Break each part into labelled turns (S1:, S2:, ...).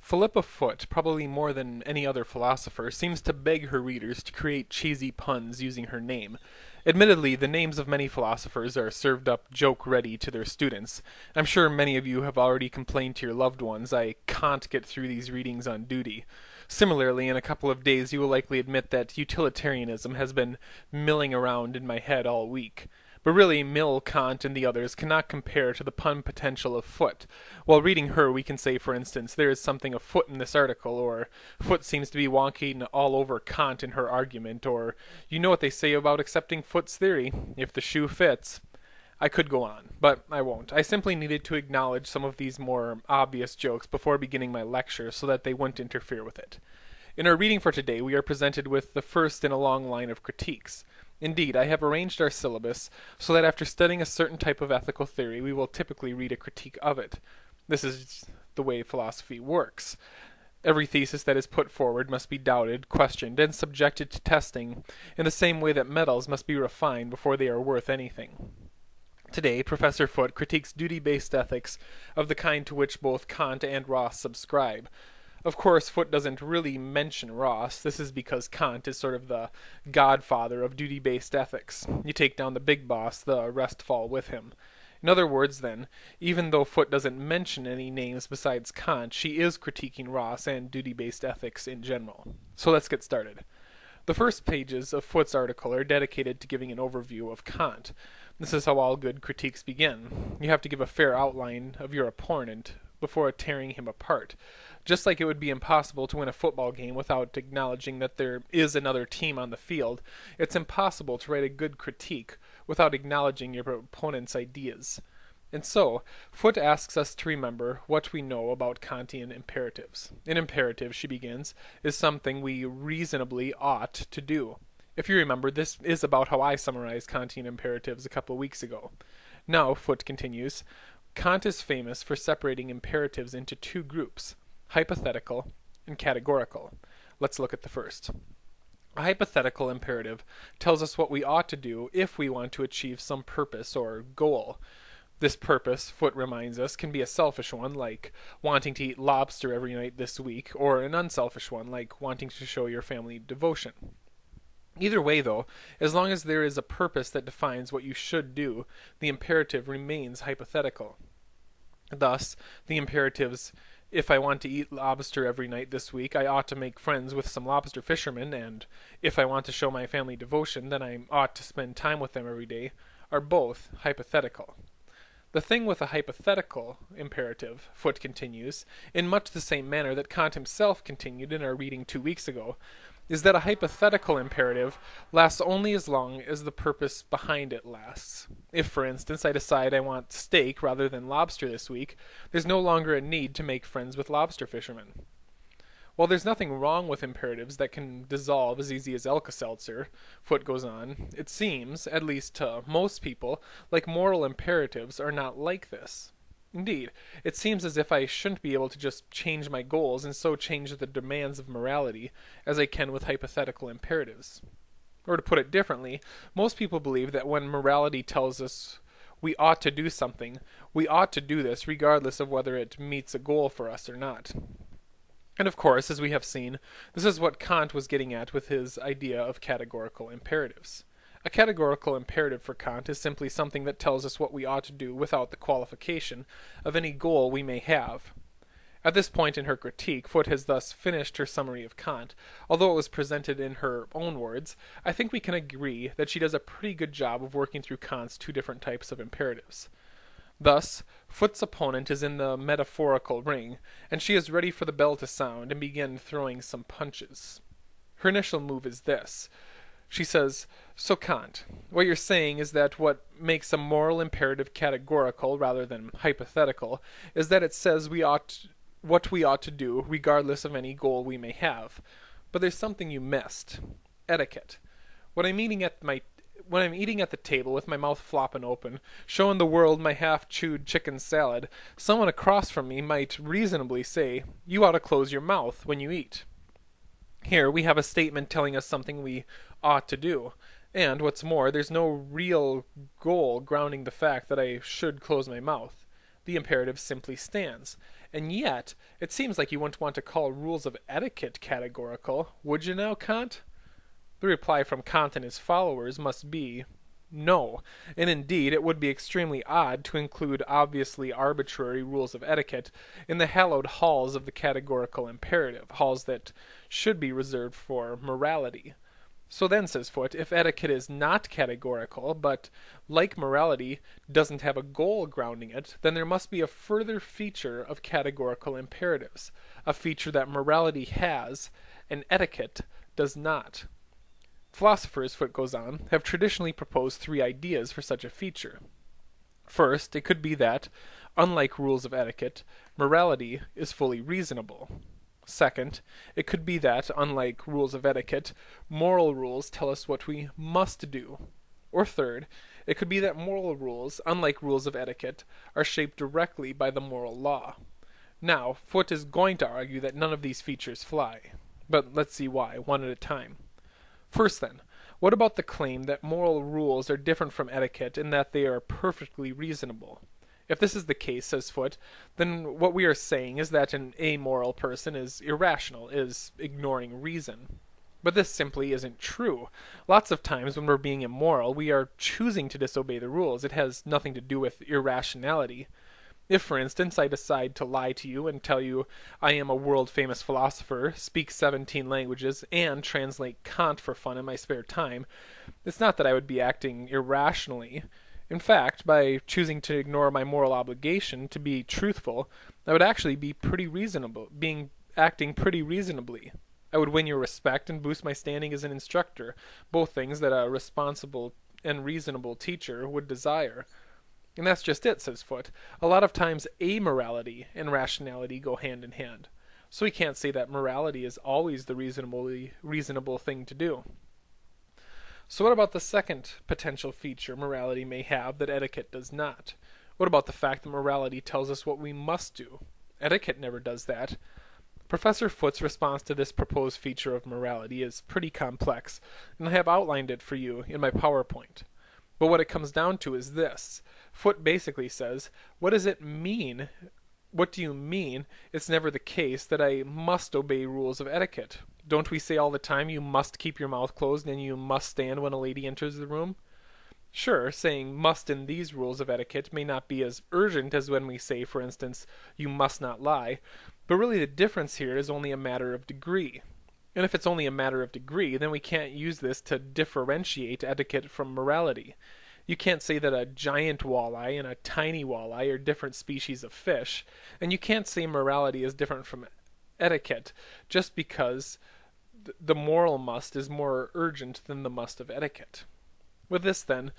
S1: Phillippa Foot, probably more than any other philosopher, seems to beg her readers to create cheesy puns using her name. Admittedly, the names of many philosophers are served up joke-ready to their students. I'm sure many of you have already complained to your loved ones, "I can't get through these readings on duty." Similarly, in a couple of days you will likely admit that utilitarianism has been milling around in my head all week. But really, Mill, Kant, and the others cannot compare to the pun potential of Foot. While reading her, we can say, for instance, there is something afoot in this article, or Foot seems to be wonking all over Kant in her argument, or you know what they say about accepting Foot's theory, if the shoe fits. I could go on, but I won't. I simply needed to acknowledge some of these more obvious jokes before beginning my lecture so that they wouldn't interfere with it. In our reading for today, we are presented with the first in a long line of critiques. Indeed, I have arranged our syllabus so that after studying a certain type of ethical theory, we will typically read a critique of it. This is the way philosophy works. Every thesis that is put forward must be doubted, questioned, and subjected to testing, in the same way that metals must be refined before they are worth anything. Today, Professor Foot critiques duty-based ethics of the kind to which both Kant and Ross subscribe. Of course, Foot doesn't really mention Ross. This is because Kant is sort of the godfather of duty-based ethics. You take down the big boss, the rest fall with him. In other words, then, even though Foot doesn't mention any names besides Kant, she is critiquing Ross and duty-based ethics in general. So let's get started. The first pages of Foot's article are dedicated to giving an overview of Kant. This is how all good critiques begin. You have to give a fair outline of your opponent before tearing him apart. Just like it would be impossible to win a football game without acknowledging that there is another team on the field, it's impossible to write a good critique without acknowledging your opponent's ideas. And so, Foot asks us to remember what we know about Kantian imperatives. An imperative, she begins, is something we reasonably ought to do. If you remember, this is about how I summarized Kantian imperatives a couple of weeks ago. Now, Foot continues, Kant is famous for separating imperatives into two groups, hypothetical and categorical. Let's look at the first. A hypothetical imperative tells us what we ought to do if we want to achieve some purpose or goal. This purpose, Foot reminds us, can be a selfish one, like wanting to eat lobster every night this week, or an unselfish one, like wanting to show your family devotion. Either way, though, as long as there is a purpose that defines what you should do, the imperative remains hypothetical. Thus, the imperatives, if I want to eat lobster every night this week, I ought to make friends with some lobster fishermen, and if I want to show my family devotion, then I ought to spend time with them every day, are both hypothetical. The thing with a hypothetical imperative, Foot continues, in much the same manner that Kant himself continued in our reading 2 weeks ago, is that a hypothetical imperative lasts only as long as the purpose behind it lasts. If, for instance, I decide I want steak rather than lobster this week, there's no longer a need to make friends with lobster fishermen. While there's nothing wrong with imperatives that can dissolve as easy as Alka-Seltzer, Foot goes on, it seems, at least to most people, like moral imperatives are not like this. Indeed, it seems as if I shouldn't be able to just change my goals and so change the demands of morality as I can with hypothetical imperatives. Or to put it differently, most people believe that when morality tells us we ought to do something, we ought to do this regardless of whether it meets a goal for us or not. And of course, as we have seen, this is what Kant was getting at with his idea of categorical imperatives. A categorical imperative for Kant is simply something that tells us what we ought to do without the qualification of any goal we may have. At this point in her critique, Foot has thus finished her summary of Kant. Although it was presented in her own words, I think we can agree that she does a pretty good job of working through Kant's two different types of imperatives. Thus, Foot's opponent is in the metaphorical ring, and she is ready for the bell to sound and begin throwing some punches. Her initial move is this. She says, "So Kant, what you're saying is that what makes a moral imperative categorical rather than hypothetical is that it says what we ought to do regardless of any goal we may have. But there's something you missed. Etiquette. When I'm eating at the table with my mouth flopping open, showing the world my half-chewed chicken salad, someone across from me might reasonably say, 'You ought to close your mouth when you eat.' Here we have a statement telling us something we ought to do, and, what's more, there's no real goal grounding the fact that I should close my mouth. The imperative simply stands. And yet, it seems like you wouldn't want to call rules of etiquette categorical, would you now, Kant? The reply from Kant and his followers must be no, and indeed it would be extremely odd to include obviously arbitrary rules of etiquette in the hallowed halls of the categorical imperative, halls that should be reserved for morality. So then, says Foot, if etiquette is not categorical, but, like morality, doesn't have a goal grounding it, then there must be a further feature of categorical imperatives, a feature that morality has, and etiquette does not. Philosophers, Foot goes on, have traditionally proposed three ideas for such a feature. First, it could be that, unlike rules of etiquette, morality is fully reasonable. Second, it could be that, unlike rules of etiquette, moral rules tell us what we must do. Or third, it could be that moral rules, unlike rules of etiquette, are shaped directly by the moral law. Now, Foot is going to argue that none of these features fly. But let's see why, one at a time. First then, what about the claim that moral rules are different from etiquette in that they are perfectly reasonable? If this is the case, says Foot, then what we are saying is that an amoral person is irrational, is ignoring reason. But this simply isn't true. Lots of times when we're being immoral, we are choosing to disobey the rules. It has nothing to do with irrationality. If, for instance, I decide to lie to you and tell you I am a world-famous philosopher, speak 17 languages, and translate Kant for fun in my spare time, it's not that I would be acting irrationally. In fact, by choosing to ignore my moral obligation to be truthful, I would actually be acting pretty reasonably. I would win your respect and boost my standing as an instructor, both things that a responsible and reasonable teacher would desire. And that's just it, says Foot. A lot of times amorality and rationality go hand in hand. So we can't say that morality is always the reasonable thing to do. So what about the second potential feature morality may have that etiquette does not? What about the fact that morality tells us what we must do? Etiquette never does that. Professor Foot's response to this proposed feature of morality is pretty complex, and I have outlined it for you in my PowerPoint. But what it comes down to is this. Foot basically says, what does it mean? What do you mean it's never the case that I must obey rules of etiquette? Don't we say all the time you must keep your mouth closed and you must stand when a lady enters the room? Sure, saying must in these rules of etiquette may not be as urgent as when we say, for instance, you must not lie, but really the difference here is only a matter of degree. And if it's only a matter of degree, then we can't use this to differentiate etiquette from morality. You can't say that a giant walleye and a tiny walleye are different species of fish, and you can't say morality is different from etiquette just because the moral must is more urgent than the must of etiquette. With this, then,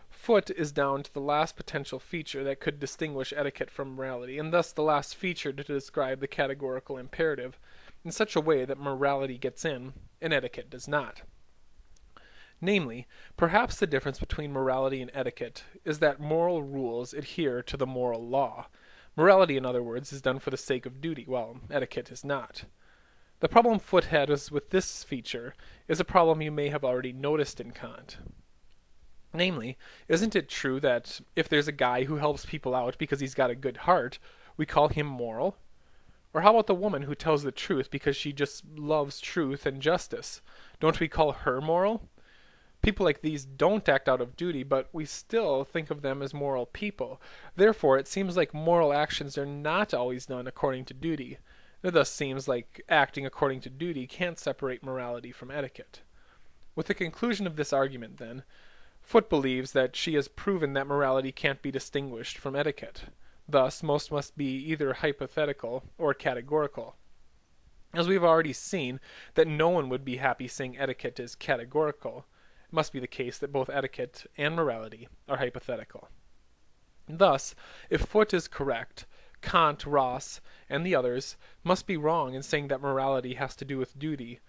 S1: Foot is down to the last potential feature that could distinguish etiquette from morality, and thus the last feature to describe the categorical imperative in such a way that morality gets in and etiquette does not. Namely, perhaps the difference between morality and etiquette is that moral rules adhere to the moral law. Morality, in other words, is done for the sake of duty, while etiquette is not. The problem Foot had with this feature is a problem you may have already noticed in Kant. Namely, isn't it true that if there's a guy who helps people out because he's got a good heart, we call him moral? Or how about the woman who tells the truth because she just loves truth and justice? Don't we call her moral? People like these don't act out of duty, but we still think of them as moral people. Therefore, it seems like moral actions are not always done according to duty. It thus seems like acting according to duty can't separate morality from etiquette. With the conclusion of this argument, then, Foot believes that she has proven that morality can't be distinguished from etiquette. Thus, most must be either hypothetical or categorical. As we've already seen that no one would be happy saying etiquette is categorical, it must be the case that both etiquette and morality are hypothetical. Thus, if Foot is correct, Kant, Ross, and the others must be wrong in saying that morality has to do with duty,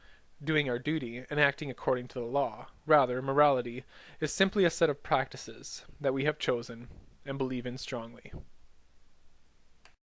S1: doing our duty, and acting according to the law. Rather, morality is simply a set of practices that we have chosen and believe in strongly.